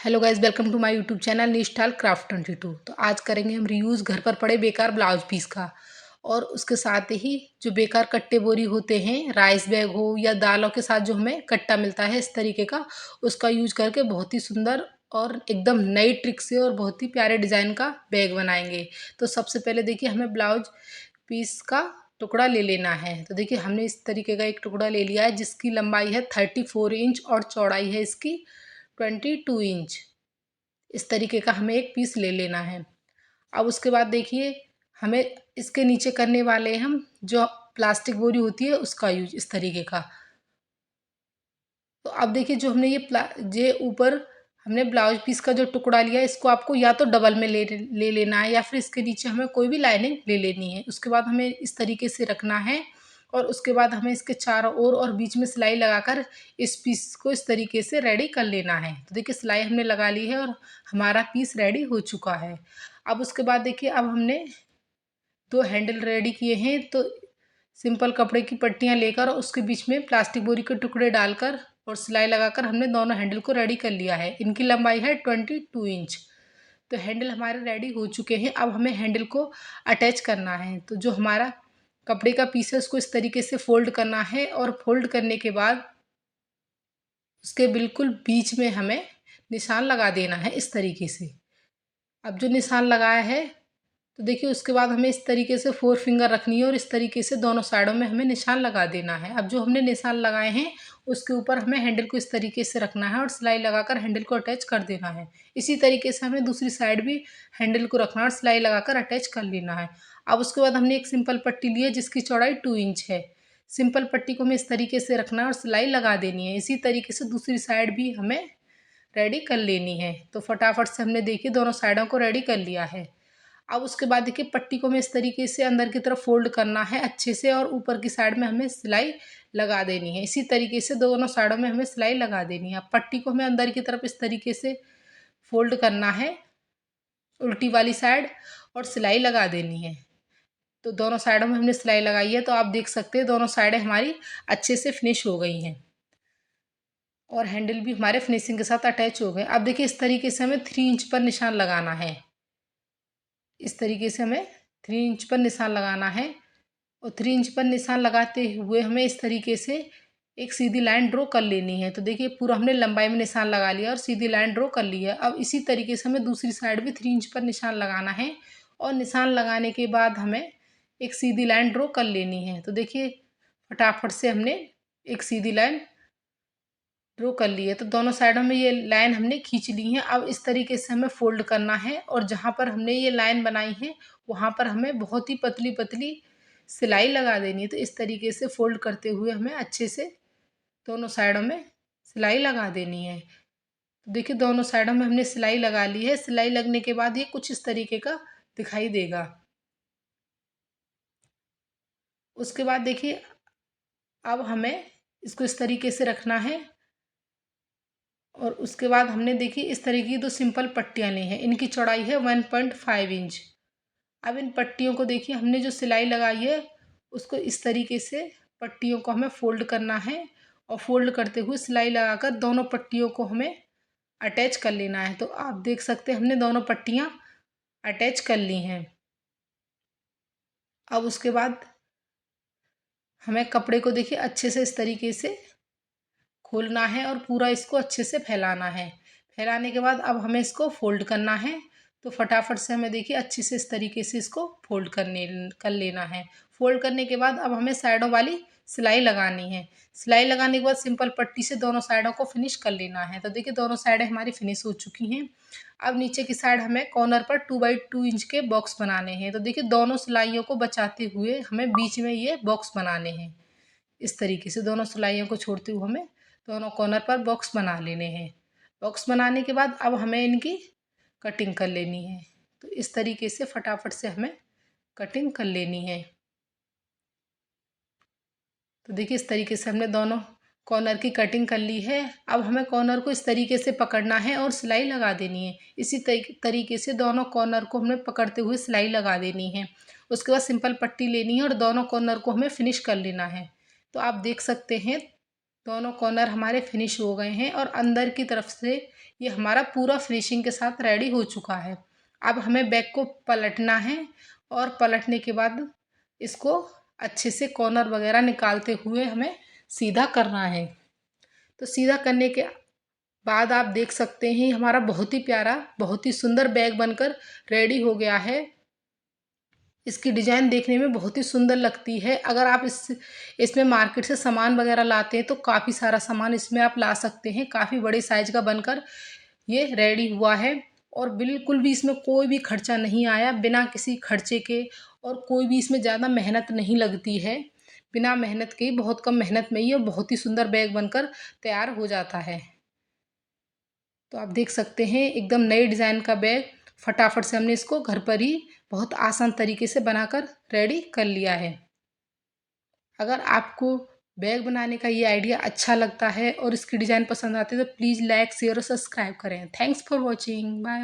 Hello guys, welcome to my YouTube channel Nishthal craft 22। तो आज करेंगे हम रीयूज़ घर पर पड़े बेकार ब्लाउज पीस का। और उसके साथ ही जो बेकार कट्टे बोरी होते हैं, राइस बैग हो या दालों के साथ जो हमें कट्टा मिलता है इस तरीके का, उसका यूज करके बहुत ही सुंदर और एकदम नई ट्रिक से और बहुत ही प्यारे डिज़ाइन का बैग बनाएंगे। तो सबसे पहले देखिए, हमें ब्लाउज पीस का टुकड़ा ले लेना है। तो देखिए, हमने इस तरीके का एक टुकड़ा ले लिया है जिसकी लंबाई है 34 इंच और चौड़ाई है इसकी 22 इंच। इस तरीके का हमें एक पीस ले लेना है। अब उसके बाद देखिए, हमें इसके नीचे करने वाले हम जो प्लास्टिक बोरी होती है उसका यूज इस तरीके का। तो अब देखिए, जो हमने ये ऊपर हमने ब्लाउज पीस का जो टुकड़ा लिया है, इसको आपको या तो डबल में ले लेना है या फिर इसके नीचे हमें कोई भी लाइनिंग ले लेनी है। उसके बाद हमें इस तरीके से रखना है और उसके बाद हमें इसके चारों ओर और बीच में सिलाई लगाकर इस पीस को इस तरीके से रेडी कर लेना है। तो देखिए, सिलाई हमने लगा ली है और हमारा पीस रेडी हो चुका है। अब उसके बाद देखिए, अब हमने दो हैंडल रेडी किए हैं। तो सिंपल कपड़े की पट्टियां लेकर उसके बीच में प्लास्टिक बोरी के टुकड़े डालकर और सिलाई लगाकर हमने दोनों हैंडल को रेडी कर लिया है। इनकी लंबाई है 22 इंच। तो हैंडल हमारे रेडी हो चुके हैं। अब हमें हैंडल को अटैच करना है। तो जो हमारा कपड़े का पीस है उसको इस तरीके से फोल्ड करना है और फोल्ड करने के बाद उसके बिल्कुल बीच में हमें निशान लगा देना है इस तरीके से। अब जो निशान लगाया है, तो देखिए, उसके बाद हमें इस तरीके से 4 फिंगर रखनी है और इस तरीके से दोनों साइडों में हमें निशान लगा देना है। अब जो हमने निशान लगाए हैं उसके ऊपर हमें हैंडल को इस तरीके से रखना है और सिलाई लगाकर हैंडल को अटैच कर देना है। इसी तरीके से हमें दूसरी साइड भी हैंडल को रखना है और सिलाई लगाकर अटैच कर लेना है। अब उसके बाद हमने एक सिंपल पट्टी ली है जिसकी चौड़ाई 2 इंच है। सिंपल पट्टी को हमें इस तरीके से रखना है और सिलाई लगा देनी है। इसी तरीके से दूसरी साइड भी हमें रेडी कर लेनी है। तो फटाफट से हमने देखिए दोनों साइडों को रेडी कर लिया है। अब उसके बाद देखिए, पट्टी को हमें इस तरीके से अंदर की तरफ फोल्ड करना है अच्छे से और ऊपर की साइड में हमें सिलाई लगा देनी है। इसी तरीके से दोनों साइडों में हमें सिलाई लगा देनी है। अब पट्टी को हमें अंदर की तरफ इस तरीके से फोल्ड करना है उल्टी वाली साइड और सिलाई लगा देनी है। तो दोनों साइडों में हमने सिलाई लगाई है। तो आप देख सकते हैं दोनों साइडें हमारी अच्छे से फिनिश हो गई हैं और हैंडल भी हमारे फिनिशिंग के साथ अटैच हो गए। अब देखिए, इस तरीके से हमें 3 इंच पर निशान लगाना है। इस तरीके से हमें 3 इंच पर निशान लगाना है और 3 इंच पर निशान लगाते हुए हमें इस तरीके से एक सीधी लाइन ड्रॉ कर लेनी है। तो देखिए, पूरा हमने लंबाई में निशान लगा लिया और सीधी लाइन ड्रॉ कर ली है। अब इसी तरीके से हमें दूसरी साइड भी 3 इंच पर निशान लगाना है और निशान लगाने के बाद हमें एक सीधी लाइन ड्रॉ कर लेनी है। तो देखिए, फटाफट से हमने एक सीधी लाइन ड्रॉ कर ली है। तो दोनों साइडों में ये लाइन हमने खींच ली है। अब इस तरीके से हमें फोल्ड करना है और जहाँ पर हमने ये लाइन बनाई है वहाँ पर हमें बहुत ही पतली पतली सिलाई लगा देनी है। तो इस तरीके से फोल्ड करते हुए हमें अच्छे से दोनों साइडों में सिलाई लगा देनी है। तो देखिए, दोनों साइडों में हमने सिलाई लगा ली है। सिलाई लगने के बाद ये कुछ इस तरीके का दिखाई देगा। उसके बाद देखिए, अब हमें इसको इस तरीके से रखना है और उसके बाद हमने देखिए इस तरीके की दो सिंपल पट्टियाँ ली हैं। इनकी चौड़ाई है 1.5 इंच। अब इन पट्टियों को देखिए, हमने जो सिलाई लगाई है उसको इस तरीके से पट्टियों को हमें फोल्ड करना है और फोल्ड करते हुए सिलाई लगाकर दोनों पट्टियों को हमें अटैच कर लेना है। तो आप देख सकते हैं हमने दोनों पट्टियाँ अटैच कर ली हैं। अब उसके बाद हमें कपड़े को देखिए अच्छे से इस तरीके से खोलना है और पूरा इसको अच्छे से फैलाना है। फैलाने के बाद अब हमें इसको फोल्ड करना है। तो फटाफट से हमें देखिए अच्छे से इस तरीके से इसको फोल्ड कर लेना है। फोल्ड करने के बाद अब हमें साइडों वाली सिलाई लगानी है। सिलाई लगाने के बाद सिंपल पट्टी से दोनों साइडों को फिनिश कर लेना है। तो देखिए, दोनों साइडें हमारी फिनिश हो चुकी हैं। अब नीचे की साइड हमें कॉर्नर पर 2x2 इंच के बॉक्स बनाने हैं। तो देखिए, दोनों सिलाइयों को बचाते हुए हमें बीच में ये बॉक्स बनाने हैं। इस तरीके से दोनों सिलाइयों को छोड़ते हुए हमें दोनों कॉर्नर पर बॉक्स बना लेने हैं। बॉक्स बनाने के बाद अब हमें इनकी कटिंग कर लेनी है। तो इस तरीके से फटाफट से हमें कटिंग कर लेनी है। तो देखिए, इस तरीके से हमने दोनों कॉर्नर की कटिंग कर ली है। अब हमें कॉर्नर को इस तरीके से पकड़ना है और सिलाई लगा देनी है। इसी तरीके से दोनों कॉर्नर को हमें पकड़ते हुए सिलाई लगा देनी है। उसके बाद सिंपल पट्टी लेनी है और दोनों कॉर्नर को हमें फिनिश कर लेना है। तो आप देख सकते हैं दोनों कॉर्नर हमारे फिनिश हो गए हैं और अंदर की तरफ से ये हमारा पूरा फिनिशिंग के साथ रेडी हो चुका है। अब हमें बैग को पलटना है और पलटने के बाद इसको अच्छे से कॉर्नर वगैरह निकालते हुए हमें सीधा करना है। तो सीधा करने के बाद आप देख सकते हैं हमारा बहुत ही प्यारा, बहुत ही सुंदर बैग बनकर रेडी हो गया है। इसकी डिज़ाइन देखने में बहुत ही सुंदर लगती है। अगर आप इसमें मार्केट से सामान वगैरह लाते हैं तो काफ़ी सारा सामान इसमें आप ला सकते हैं। काफ़ी बड़े साइज का बनकर ये रेडी हुआ है और बिल्कुल भी इसमें कोई भी खर्चा नहीं आया, बिना किसी खर्चे के, और कोई भी इसमें ज़्यादा मेहनत नहीं लगती है। बिना मेहनत के, बहुत कम मेहनत में ये बहुत ही सुंदर बैग बनकर तैयार हो जाता है। तो आप देख सकते हैं एकदम नए डिज़ाइन का बैग फटाफट से हमने इसको घर पर ही बहुत आसान तरीके से बनाकर रेडी कर लिया है। अगर आपको बैग बनाने का ये आइडिया अच्छा लगता है और इसकी डिज़ाइन पसंद आती है तो प्लीज़ लाइक, शेयर और सब्सक्राइब करें। Thanks for watching. बाय।